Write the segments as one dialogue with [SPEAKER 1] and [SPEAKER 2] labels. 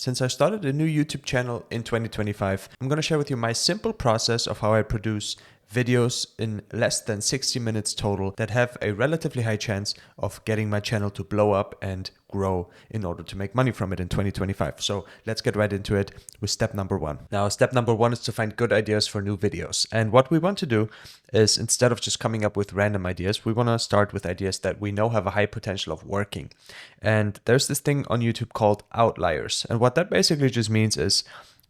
[SPEAKER 1] Since I started a new YouTube channel in 2025, I'm going to share with you my simple process of how I produce videos in less than 60 minutes total that have a relatively high chance of getting my channel to blow up and grow in order to make money from it in 2025. So let's get right into it with step number one. Now, step number one is to find good ideas for new videos. And what we want to do is, instead of just coming up with random ideas, we want to start with ideas that we know have a high potential of working. And there's this thing on YouTube called outliers. And what that basically just means is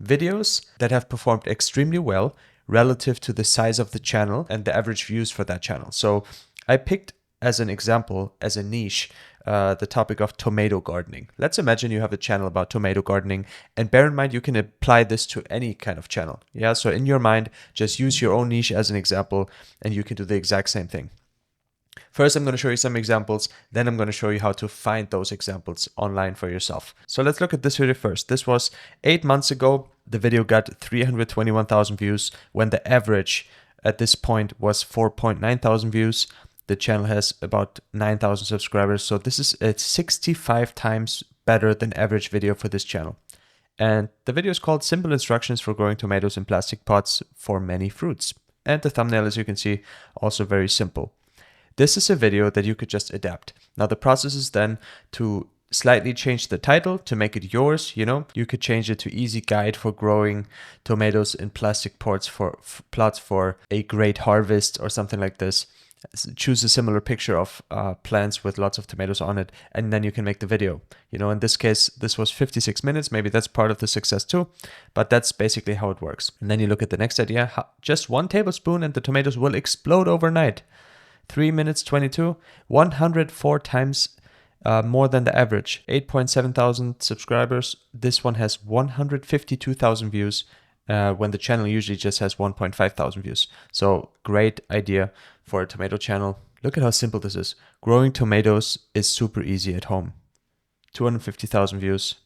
[SPEAKER 1] videos that have performed extremely well relative to the size of the channel and the average views for that channel. So I picked as an example, as a niche, the topic of tomato gardening. Let's imagine you have a channel about tomato gardening, and bear in mind you can apply this to any kind of channel. Yeah, so in your mind, just use your own niche as an example and you can do the exact same thing. First, I'm going to show you some examples, then I'm going to show you how to find those examples online for yourself. So let's look at this video first. This was 8 months ago. The video got 321,000 views when the average at this point was 4.9 thousand views. The channel has about 9,000 subscribers. So this is a 65 times better than average video for this channel. And the video is called Simple Instructions for Growing Tomatoes in Plastic Pots for Many Fruits. And the thumbnail, as you can see, also very simple. This is a video that you could just adapt. Now the process is then to slightly change the title to make it yours. You could change it to Easy Guide for Growing Tomatoes in Plastic Pots for Plots for a Great Harvest or something like this. Choose a similar picture of plants with lots of tomatoes on it, and then you can make the video. In this case, this was 56 minutes. Maybe that's part of the success too, but that's basically how it works. And then you look at the next idea. Just 1 tablespoon and the tomatoes will explode overnight. 3 minutes 22, 104 times more than the average. 8.7 thousand subscribers. This one has 152,000 views when the channel usually just has 1.5 thousand views. So great idea for a tomato channel. Look at how simple this is. Growing tomatoes is super easy at home. 250,000 views,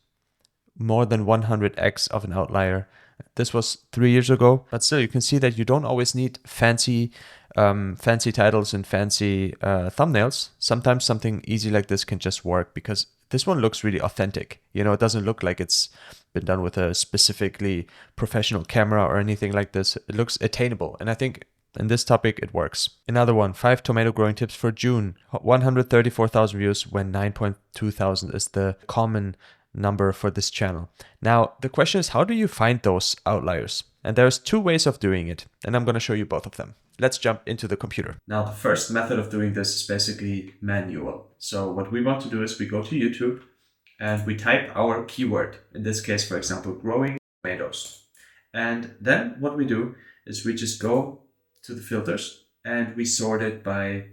[SPEAKER 1] more than 100x of an outlier. This was 3 years ago, but still you can see that you don't always need fancy titles and fancy thumbnails. Sometimes something easy like this can just work because this one looks really authentic. It doesn't look like it's been done with a specifically professional camera or anything like this. It looks attainable, and I think in this topic it works. Another one, 5 tomato growing tips for June. 134,000 views when 9.2 thousand is the common number for this channel. Now, the question is, how do you find those outliers? And there's 2 ways of doing it, and I'm going to show you both of them. Let's jump into the computer. Now, the first method of doing this is basically manual. So what we want to do is we go to YouTube and we type our keyword. In this case, for example, growing tomatoes. And then what we do is we just go to the filters and we sort it by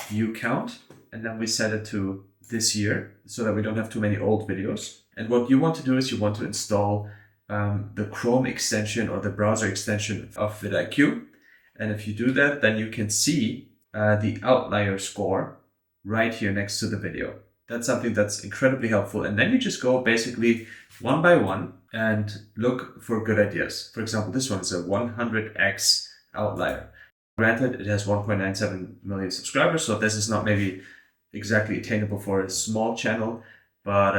[SPEAKER 1] view count. And then we set it to this year so that we don't have too many old videos. And what you want to do is you want to install the Chrome extension or the browser extension of vidIQ. And if you do that, then you can see the outlier score right here next to the video. That's something that's incredibly helpful. And then you just go basically one by one and look for good ideas. For example, this one is a 100x outlier. Granted, it has 1.97 million subscribers, so this is not maybe exactly attainable for a small channel. But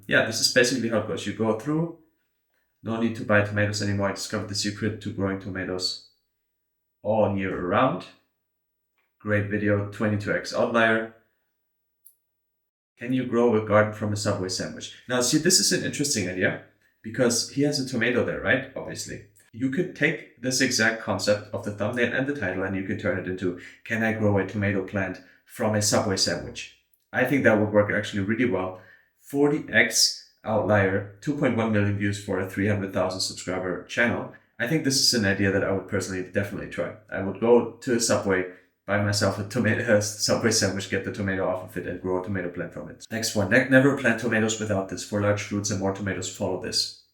[SPEAKER 1] yeah, this is basically how it goes. You go through, no need to buy tomatoes anymore. I discovered the secret to growing tomatoes all year around. Great video, 22x outlier. Can you grow a garden from a Subway sandwich? Now, see, this is an interesting idea because he has a tomato there, right? Obviously. You could take this exact concept of the thumbnail and the title and you could turn it into, can I grow a tomato plant from a Subway sandwich? I think that would work actually really well. 40x outlier, 2.1 million views for a 300,000 subscriber channel. I think this is an idea that I would personally definitely try. I would go to a Subway, buy myself a Subway sandwich, get the tomato off of it and grow a tomato plant from it. Next one, never plant tomatoes without this. For large fruits and more tomatoes, follow this.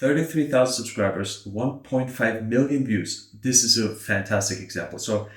[SPEAKER 1] 33,000 subscribers, 1.5 million views. This is a fantastic example. So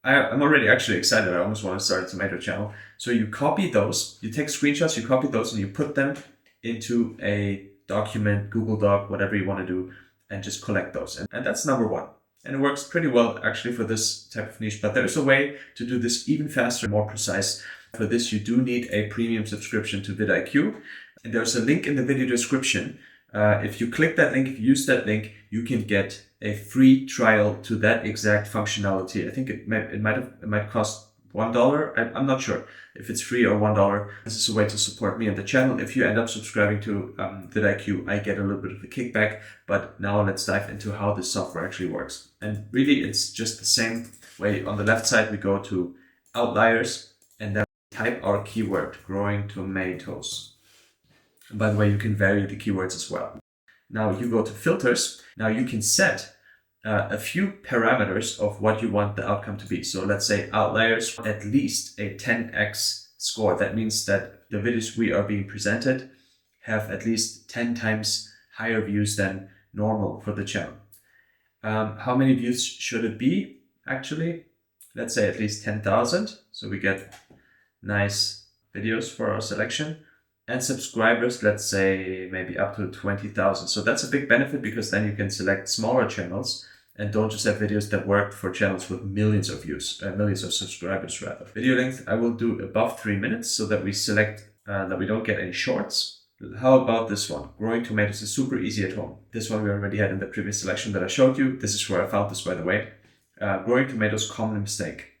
[SPEAKER 1] I'm already actually excited. I almost want to start a tomato channel. So you copy those, you take screenshots, you copy those and you put them into a document, Google Doc, whatever you want to do, and just collect those. And that's number one. And it works pretty well actually for this type of niche, but there's a way to do this even faster, more precise. For this, you do need a premium subscription to vidIQ. And there's a link in the video description. If you click that link, if you use that link, you can get a free trial to that exact functionality. I think it might cost $1. I'm not sure if it's free or $1. This is a way to support me and the channel. If you end up subscribing to vidIQ, I get a little bit of a kickback. But now let's dive into how this software actually works. And really, it's just the same way. On the left side, we go to outliers and then type our keyword, growing tomatoes. And by the way, you can vary the keywords as well. Now you go to filters. Now you can set a few parameters of what you want the outcome to be. So let's say outliers, at least a 10x score. That means that the videos we are being presented have at least 10 times higher views than normal for the channel. How many views should it be? Actually, let's say at least 10,000. So we get nice videos for our selection. And subscribers, let's say maybe up to 20,000. So that's a big benefit, because then you can select smaller channels and don't just have videos that work for channels with millions of views, millions of subscribers rather. Video length, I will do above 3 minutes so that we select that we don't get any shorts. How about this one? Growing tomatoes is super easy at home. This one we already had in the previous selection that I showed you. This is where I found this, by the way. Growing tomatoes, common mistake.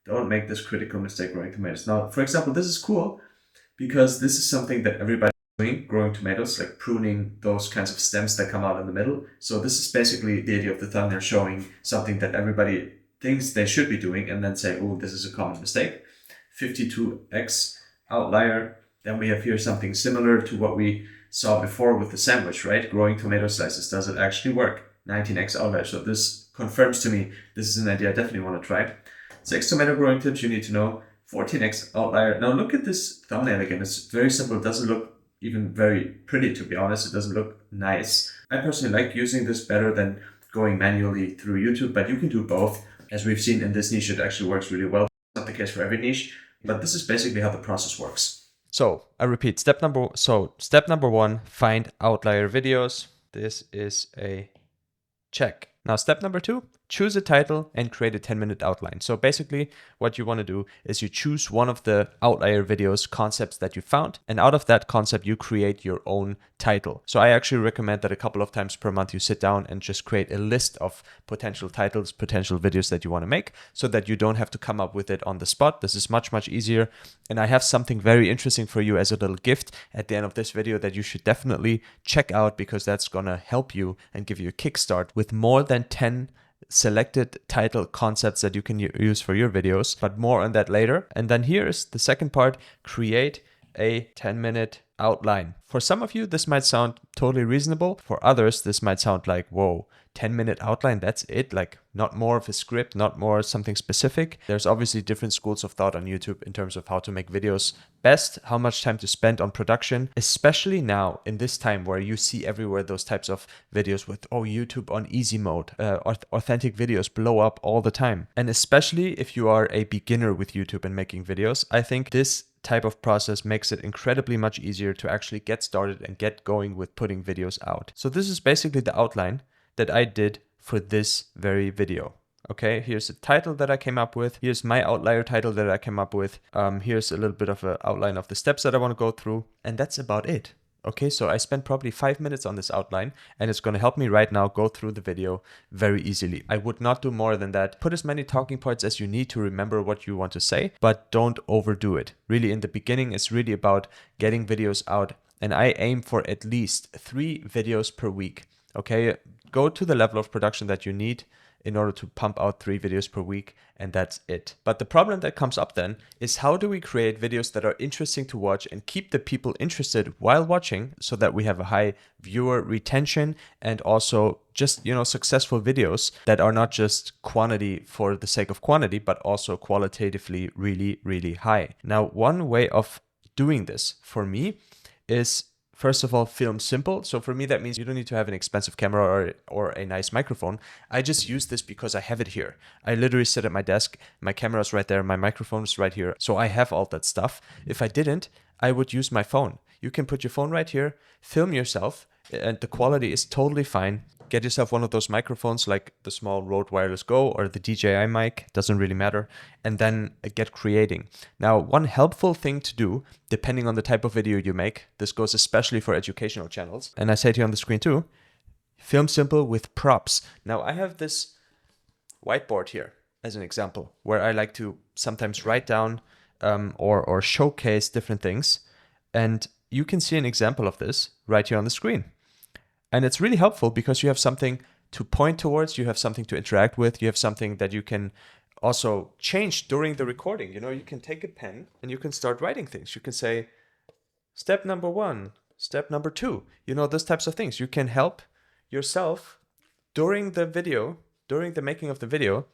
[SPEAKER 1] Don't make this critical mistake, growing tomatoes. Now, for example, this is cool, because this is something that everybody's doing, growing tomatoes, like pruning those kinds of stems that come out in the middle. So this is basically the idea of the thumbnail, showing something that everybody thinks they should be doing and then say, oh, this is a common mistake. 52x outlier. Then we have here something similar to what we saw before with the sandwich, right? Growing tomato slices. Does it actually work? 19x outlier. So this confirms to me this is an idea I definitely want to try. 6 tomato growing tips you need to know. 14x outlier. Now look at this thumbnail again. It's very simple. It doesn't look even very pretty, to be honest. It doesn't look nice. I personally like using this better than going manually through YouTube, but you can do both. As we've seen in this niche, it actually works really well. It's not the case for every niche, but this is basically how the process works. So I repeat, step number one, find outlier videos. This is a check. Now, step number 2, choose a title and create a 10-minute outline. So basically what you want to do is you choose one of the outlier videos concepts that you found, and out of that concept, you create your own title. So I actually recommend that a couple of times per month you sit down and just create a list of potential titles, potential videos that you want to make, so that you don't have to come up with it on the spot. This is much, much easier. And I have something very interesting for you as a little gift at the end of this video that you should definitely check out, because that's going to help you and give you a kickstart with more than 10 selected title concepts that you can use for your videos, but more on that later. And then here's the second part: create a 10-minute outline. For some of you, this might sound totally reasonable. For others, this might sound like, whoa, 10-minute outline, that's it? Like, not more of a script, not more something specific. There's obviously different schools of thought on YouTube in terms of how to make videos best, how much time to spend on production, especially now in this time where you see everywhere those types of videos with, oh, YouTube on easy mode, authentic videos blow up all the time. And especially if you are a beginner with YouTube and making videos, I think this type of process makes it incredibly much easier to actually get started and get going with putting videos out. So this is basically the outline that I did for this very video. Okay, here's the title that I came up with. Here's my outlier title that I came up with. Here's a little bit of an outline of the steps that I want to go through. And that's about it. Okay, so I spent probably 5 minutes on this outline, and it's going to help me right now go through the video very easily. I would not do more than that. Put as many talking points as you need to remember what you want to say, but don't overdo it. Really, in the beginning, it's really about getting videos out, and I aim for at least 3 videos per week. Okay, go to the level of production that you need in order to pump out 3 videos per week, and that's it. But the problem that comes up then is, how do we create videos that are interesting to watch and keep the people interested while watching, so that we have a high viewer retention and also just, successful videos that are not just quantity for the sake of quantity, but also qualitatively really, really high. Now, one way of doing this for me is, first of all, film simple. So for me, that means you don't need to have an expensive camera or a nice microphone. I just use this because I have it here. I literally sit at my desk, my camera's right there, my microphone is right here. So I have all that stuff. If I didn't, I would use my phone. You can put your phone right here, film yourself, and the quality is totally fine. get yourself one of those microphones like the small Rode Wireless Go or the DJI mic, doesn't really matter, and then get creating. Now, one helpful thing to do, depending on the type of video you make, this goes especially for educational channels, and I say it here on the screen too, film simple with props. Now, I have this whiteboard here as an example, where I like to sometimes write down or showcase different things. And you can see an example of this right here on the screen. And it's really helpful because you have something to point towards, you have something to interact with, you have something that you can also change during the recording. You know, you can take a pen and you can start writing things. You can say, step number 1, step number 2, you know, those types of things. You can help yourself during the video, during the making of the video,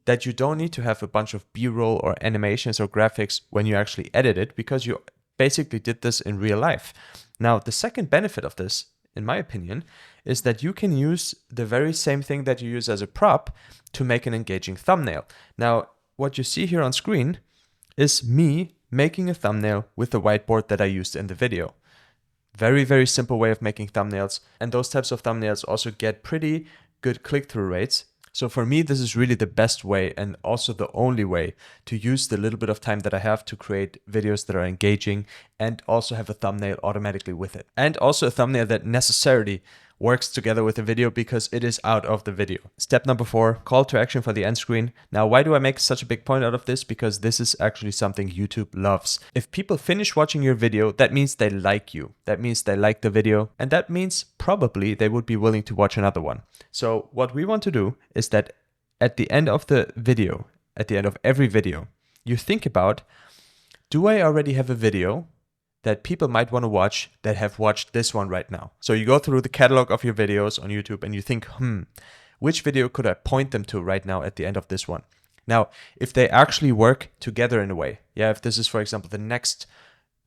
[SPEAKER 1] that you don't need to have a bunch of B-roll or animations or graphics when you actually edit it, because you basically did this in real life. Now, the second benefit of this, in my opinion, is that you can use the very same thing that you use as a prop to make an engaging thumbnail. Now, what you see here on screen is me making a thumbnail with the whiteboard that I used in the video. Very, very simple way of making thumbnails. And those types of thumbnails also get pretty good click-through rates. So for me, this is really the best way and also the only way to use the little bit of time that I have to create videos that are engaging and also have a thumbnail automatically with it. And also a thumbnail that necessarily works together with the video because it is out of the video. Step number 4, call to action for the end screen. Now, why do I make such a big point out of this? Because this is actually something YouTube loves. If people finish watching your video, that means they like you. That means they like the video. And that means probably they would be willing to watch another one. So what we want to do is that at the end of the video, at the end of every video, you think about, do I already have a video that people might want to watch that have watched this one right now? So you go through the catalog of your videos on YouTube and you think, which video could I point them to right now at the end of this one? Now, if they actually work together in a way, if this is, for example, the next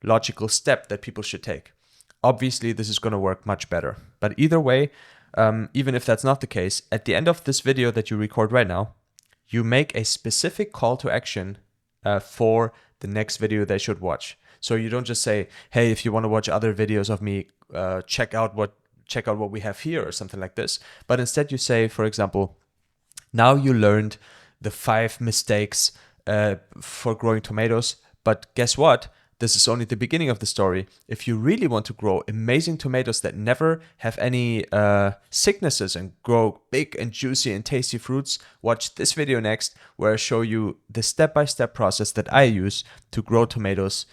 [SPEAKER 1] logical step that people should take, obviously this is going to work much better. But either way, even if that's not the case, at the end of this video that you record right now, you make a specific call to action for the next video they should watch. So you don't just say, hey, if you want to watch other videos of me, check out what we have here or something like this. But instead you say, for example, now you learned the 5 mistakes for growing tomatoes. But guess what? This is only the beginning of the story. If you really want to grow amazing tomatoes that never have any sicknesses and grow big and juicy and tasty fruits, watch this video next, where I show you the step-by-step process that I use to grow tomatoes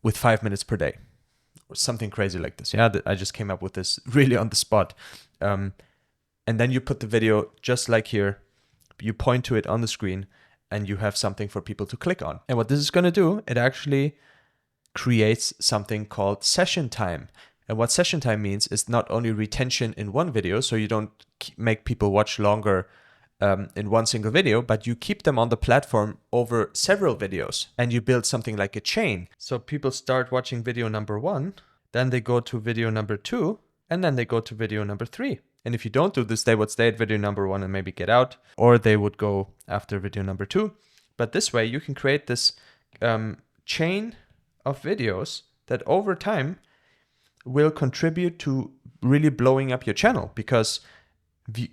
[SPEAKER 1] with 5 minutes per day, or something crazy like this. I just came up with this really on the spot. And then you put the video just like here, you point to it on the screen, and you have something for people to click on. And what this is going to do, it actually creates something called session time. And what session time means is not only retention in one video, so you don't make people watch longer in one single video, but you keep them on the platform over several videos, and you build something like a chain. So people start watching video number 1, then they go to video number 2, and then they go to video number 3. And if you don't do this, they would stay at video number 1 and maybe get out, or they would go after video number 2. But this way you can create this chain of videos that over time will contribute to really blowing up your channel, because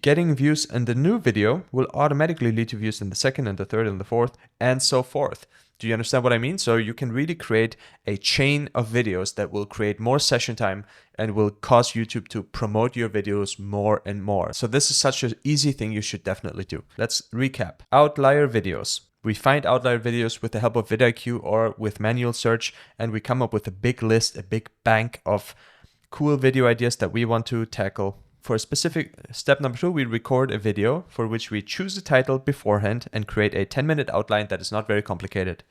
[SPEAKER 1] getting views in the new video will automatically lead to views in the second and the third and the fourth and so forth. Do you understand what I mean? So you can really create a chain of videos that will create more session time and will cause YouTube to promote your videos more and more. So this is such an easy thing you should definitely do. Let's recap. Outlier videos. We find outlier videos with the help of vidIQ or with manual search, and we come up with a big list, a big bank of cool video ideas that we want to tackle. For a specific step number 2, we record a video for which we choose a title beforehand and create a 10-minute outline that is not very complicated.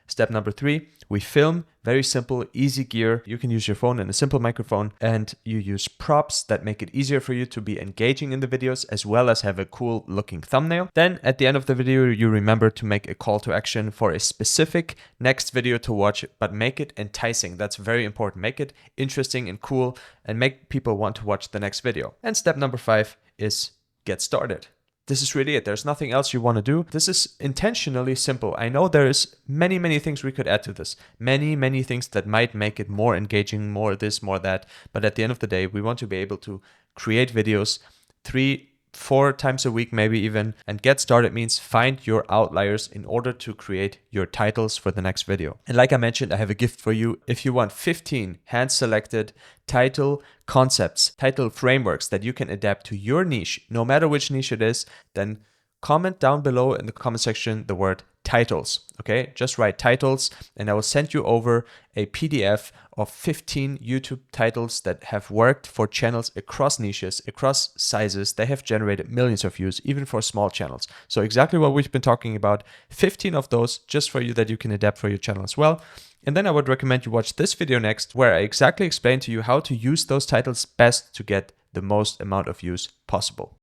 [SPEAKER 1] Step number 3, we film, very simple, easy gear. You can use your phone and a simple microphone, and you use props that make it easier for you to be engaging in the videos as well as have a cool looking thumbnail. Then at the end of the video, you remember to make a call to action for a specific next video to watch, but make it enticing. That's very important. Make it interesting and cool and make people want to watch the next video. And step number 5 is get started. This is really it. There's nothing else you want to do. This is intentionally simple. I know there is many things we could add to this. Many things that might make it more engaging, more this, more that. But at the end of the day, we want to be able to create videos 3-4 times a week, maybe even. And get started means find your outliers in order to create your titles for the next video. And like I mentioned, I have a gift for you. If you want 15 hand-selected title concepts, title frameworks that you can adapt to your niche, no matter which niche it is, then comment down below in the comment section the word titles. Okay, just write titles and I will send you over a PDF of 15 YouTube titles that have worked for channels across niches, across sizes. They have generated millions of views, even for small channels. So exactly what we've been talking about, 15 of those just for you that you can adapt for your channel as well. And then I would recommend you watch this video next, where I exactly explain to you how to use those titles best to get the most amount of views possible.